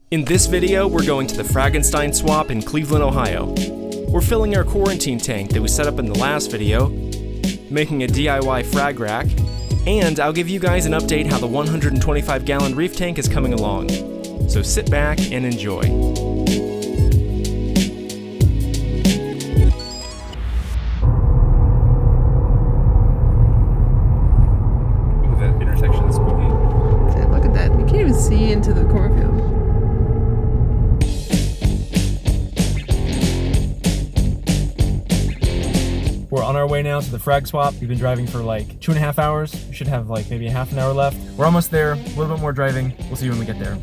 In this video, we're going to the Fragginstein swap in Cleveland, Ohio. We're filling our quarantine tank that we set up in the last video, making a DIY frag rack, and I'll give you guys an update how the 125-gallon reef tank is coming along. So sit back and enjoy. Ooh, that intersection is spooky. Look at that. You can't even see into the cornfield. We're on our way now to the frag swap. We've been driving for like 2.5 hours. We should have like maybe a half an hour left. We're almost there, a little bit more driving. We'll see you when we get there.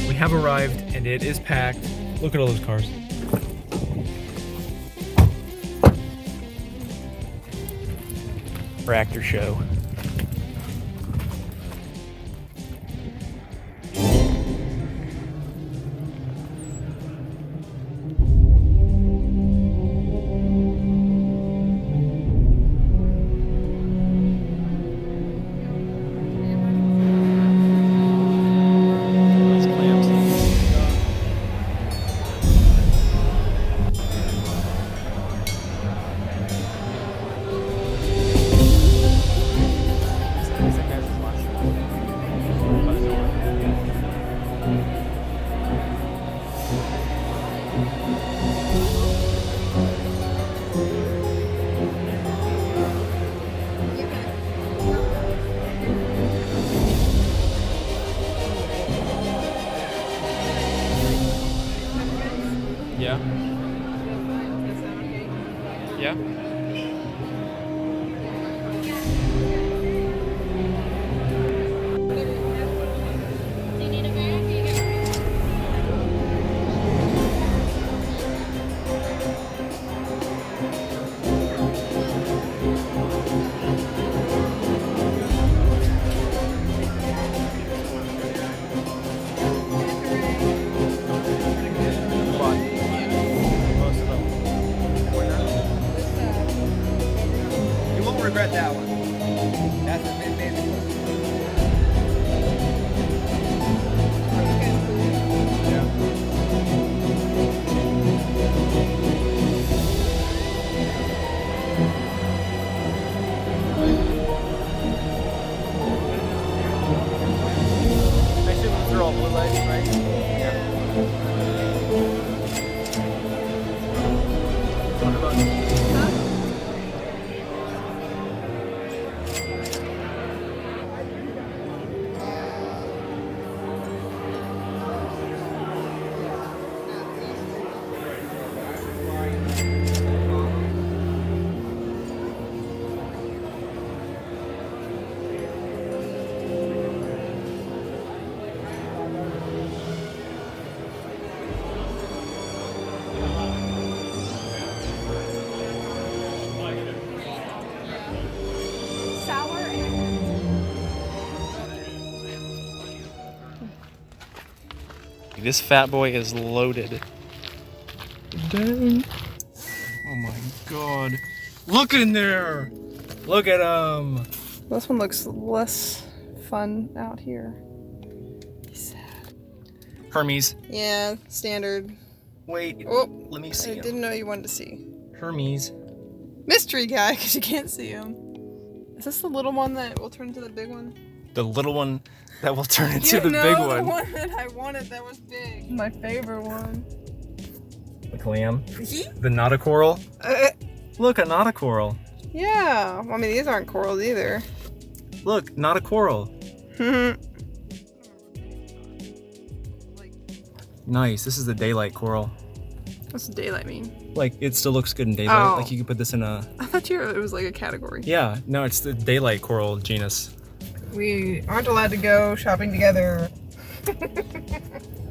We have arrived and it is packed. Look at all those cars. Tractor show. Yeah. Yeah. Regret that one. That's what made me. I assume those are all blue lights, right? Yeah. What about you? This fat boy is loaded. Dang. Oh my god. Look in there! Look at him! This one looks less fun out here. He's sad. Hermes. Yeah, standard. Wait, Oh, let me see I him. didn't know you wanted to see. Hermes. Mystery guy, because you can't see him. Is this the little one that will turn into the big one? The little one that will turn into the big one. The one that I wanted that was big. My favorite one. The clam. The notocoral. Look, a notocoral. Yeah, well, I mean, these aren't corals either. Look, notocoral. Nice, this is the daylight coral. What's daylight mean? Like, it still looks good in daylight. Oh. Like, you could put this in a... I thought it was like a category. Yeah, no, it's the daylight coral genus. We aren't allowed to go shopping together.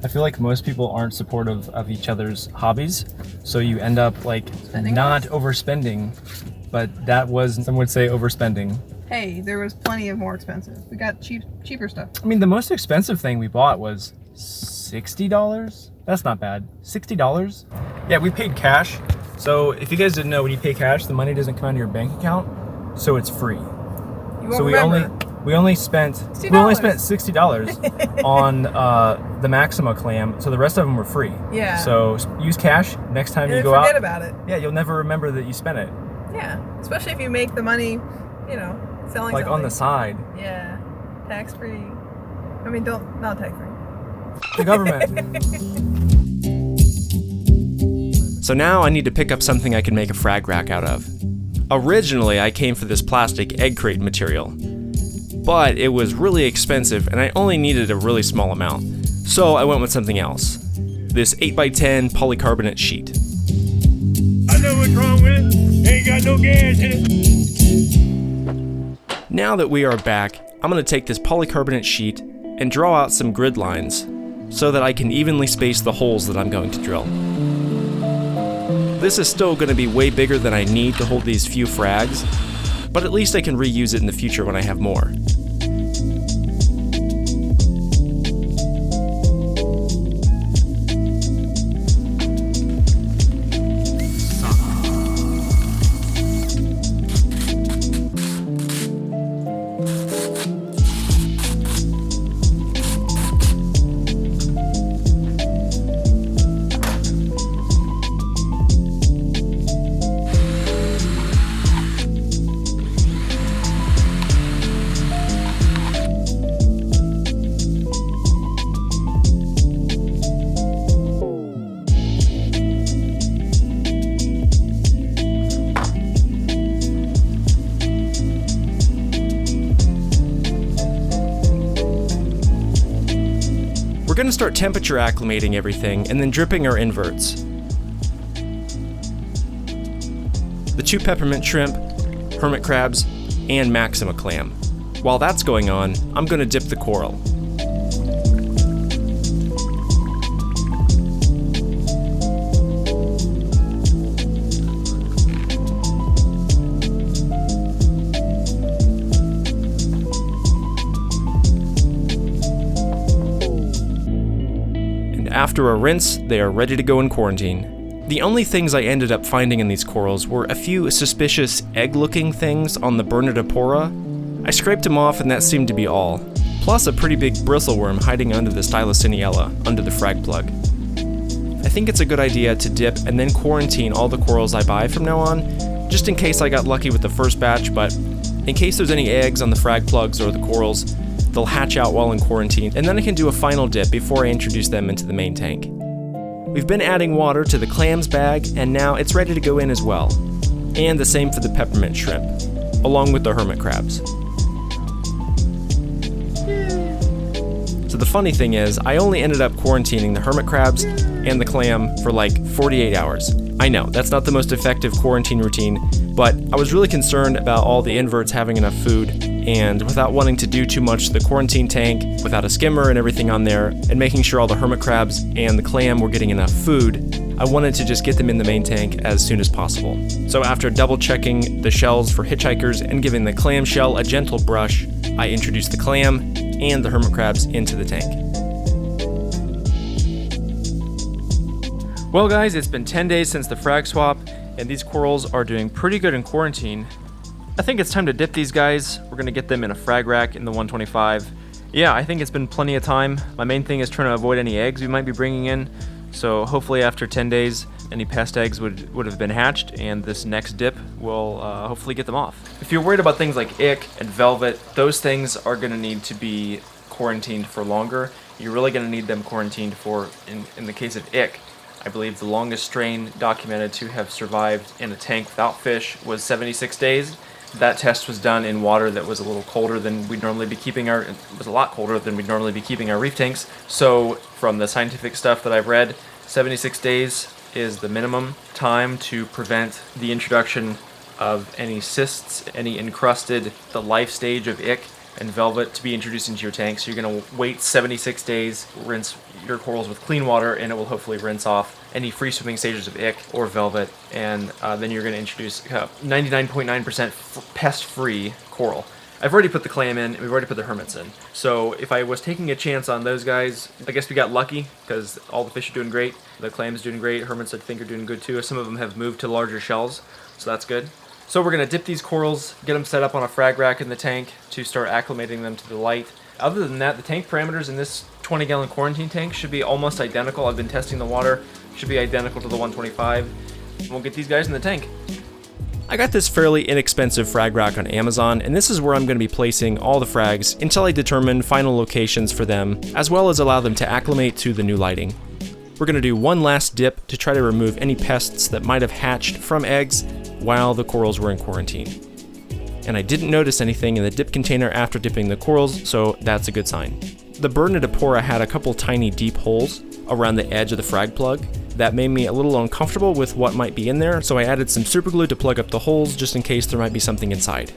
I feel like most people aren't supportive of each other's hobbies, so you end up like Spending not less. overspending, but that was, some would say, overspending. Hey, there was plenty of more expensive. We got cheaper stuff. I mean, the most expensive thing we bought was $60. That's not bad. $60? Yeah, we paid cash. So if you guys didn't know, when you pay cash, the money doesn't come out of your bank account, so it's free. You won't So remember. we only spent $60 on the Maxima clam, so the rest of them were free. Yeah. So use cash next time And you then go out. forget about it. Yeah, you'll never remember that you spent it. Yeah, especially if you make the money, selling Like something. on the side. Yeah, tax free. I mean, not tax free. The government. So now I need to pick up something I can make a frag rack out of. Originally, I came for this plastic egg crate material, but it was really expensive and I only needed a really small amount. So I went with something else. This 8x10 polycarbonate sheet. I know what's wrong with it. Ain't got no gas in it. Now that we are back, I'm going to take this polycarbonate sheet and draw out some grid lines so that I can evenly space the holes that I'm going to drill. This is still going to be way bigger than I need to hold these few frags, but at least I can reuse it in the future when I have more. We're going to start temperature acclimating everything and then dripping our inverts. The 2 peppermint shrimp, hermit crabs, and Maxima clam. While that's going on, I'm going to dip the coral. After a rinse, they are ready to go in quarantine. The only things I ended up finding in these corals were a few suspicious egg-looking things on the Bernardipora. I scraped them off and that seemed to be all, plus a pretty big bristleworm hiding under the Stylociniella, under the frag plug. I think it's a good idea to dip and then quarantine all the corals I buy from now on, just in case I got lucky with the first batch, but in case there's any eggs on the frag plugs or the corals, they'll hatch out while in quarantine, and then I can do a final dip before I introduce them into the main tank. We've been adding water to the clams bag, and now it's ready to go in as well. And the same for the peppermint shrimp, along with the hermit crabs. So the funny thing is, I only ended up quarantining the hermit crabs and the clam for like 48 hours. I know, that's not the most effective quarantine routine, but I was really concerned about all the inverts having enough food, and without wanting to do too much to the quarantine tank, without a skimmer and everything on there, and making sure all the hermit crabs and the clam were getting enough food, I wanted to just get them in the main tank as soon as possible. So after double checking the shells for hitchhikers and giving the clam shell a gentle brush, I introduced the clam and the hermit crabs into the tank. Well guys, it's been 10 days since the frag swap, and these corals are doing pretty good in quarantine. I think it's time to dip these guys. We're gonna get them in a frag rack in the 125. Yeah, I think it's been plenty of time. My main thing is trying to avoid any eggs we might be bringing in. So hopefully after 10 days, any pest eggs would have been hatched, and this next dip will hopefully get them off. If you're worried about things like ick and velvet, those things are gonna need to be quarantined for longer. You're really gonna need them quarantined for, in the case of ick, I believe the longest strain documented to have survived in a tank without fish was 76 days. That test was done in water that was a little colder than we'd normally be keeping our, it was a lot colder than we'd normally be keeping our reef tanks. So from the scientific stuff that I've read, 76 days is the minimum time to prevent the introduction of any cysts, any encrusted, the life stage of ick and velvet to be introduced into your tank. So you're gonna wait 76 days, rinse your corals with clean water, and it will hopefully rinse off any free swimming stages of ick or velvet, and then you're gonna introduce 99.9% pest-free coral. I've already put the clam in, and we've already put the hermits in. So if I was taking a chance on those guys, I guess we got lucky, because all the fish are doing great. The clam's doing great, hermits I think are doing good too. Some of them have moved to larger shells, so that's good. So we're going to dip these corals, get them set up on a frag rack in the tank to start acclimating them to the light. Other than that, the tank parameters in this 20-gallon quarantine tank should be almost identical. I've been testing the water, should be identical to the 125. And we'll get these guys in the tank. I got this fairly inexpensive frag rack on Amazon, and this is where I'm going to be placing all the frags until I determine final locations for them, as well as allow them to acclimate to the new lighting. We're going to do one last dip to try to remove any pests that might have hatched from eggs while the corals were in quarantine. And I didn't notice anything in the dip container after dipping the corals, so that's a good sign. The Bernadipora had a couple tiny deep holes around the edge of the frag plug that made me a little uncomfortable with what might be in there, so I added some super glue to plug up the holes just in case there might be something inside.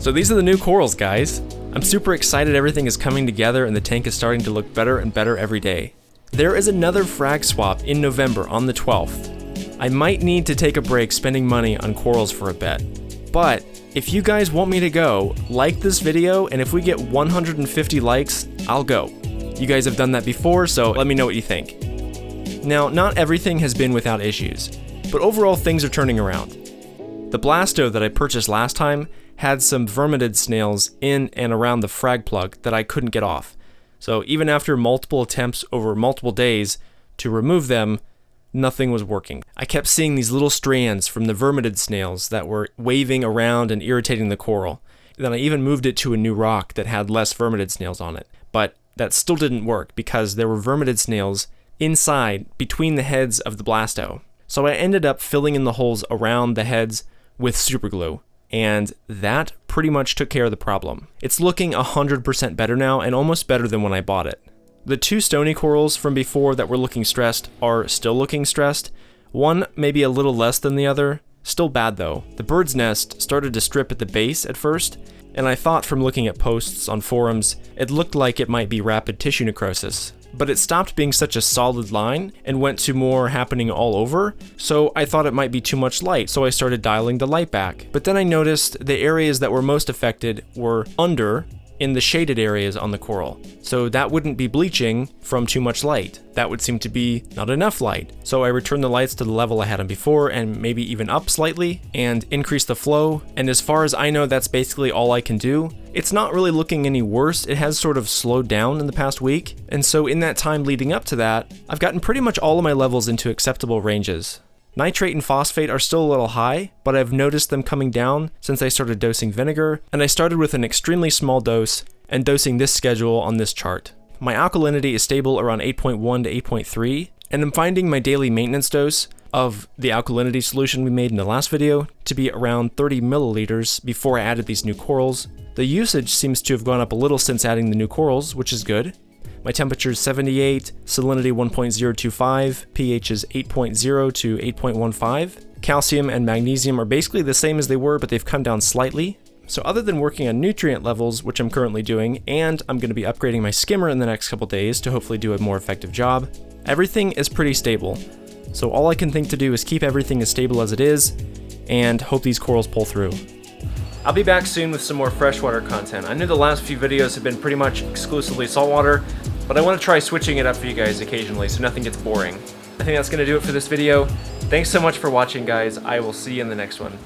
So these are the new corals, guys. I'm super excited everything is coming together and the tank is starting to look better and better every day. There is another frag swap in November on the 12th. I might need to take a break spending money on corals for a bit. But if you guys want me to go, like this video, and if we get 150 likes, I'll go. You guys have done that before, so let me know what you think. Now, not everything has been without issues, but overall things are turning around. The Blasto that I purchased last time had some vermitid snails in and around the frag plug that I couldn't get off. So even after multiple attempts over multiple days to remove them, nothing was working. I kept seeing these little strands from the vermitid snails that were waving around and irritating the coral. Then I even moved it to a new rock that had less vermitid snails on it. But that still didn't work because there were vermitid snails inside between the heads of the Blasto. So I ended up filling in the holes around the heads with super glue. And that pretty much took care of the problem. It's looking 100% better now and almost better than when I bought it. The two stony corals from before that were looking stressed are still looking stressed. One maybe a little less than the other. Still bad though. The bird's nest started to strip at the base at first, and I thought from looking at posts on forums, it looked like it might be rapid tissue necrosis. But it stopped being such a solid line and went to more happening all over, so I thought it might be too much light, so I started dialing the light back. But then I noticed the areas that were most affected were under in the shaded areas on the coral. So that wouldn't be bleaching from too much light. That would seem to be not enough light. So I returned the lights to the level I had them before and maybe even up slightly and increased the flow. And as far as I know, that's basically all I can do. It's not really looking any worse. It has sort of slowed down in the past week. And so in that time leading up to that, I've gotten pretty much all of my levels into acceptable ranges. Nitrate and phosphate are still a little high, but I've noticed them coming down since I started dosing vinegar, and I started with an extremely small dose and dosing this schedule on this chart. My alkalinity is stable around 8.1 to 8.3, and I'm finding my daily maintenance dose of the alkalinity solution we made in the last video to be around 30 milliliters before I added these new corals. The usage seems to have gone up a little since adding the new corals, which is good. My temperature is 78, salinity 1.025, pH is 8.0 to 8.15. Calcium and magnesium are basically the same as they were, but they've come down slightly. So other than working on nutrient levels, which I'm currently doing, and I'm going to be upgrading my skimmer in the next couple days to hopefully do a more effective job, everything is pretty stable. So all I can think to do is keep everything as stable as it is, and hope these corals pull through. I'll be back soon with some more freshwater content. I know the last few videos have been pretty much exclusively saltwater, but I want to try switching it up for you guys occasionally so nothing gets boring. I think that's going to do it for this video. Thanks so much for watching, guys. I will see you in the next one.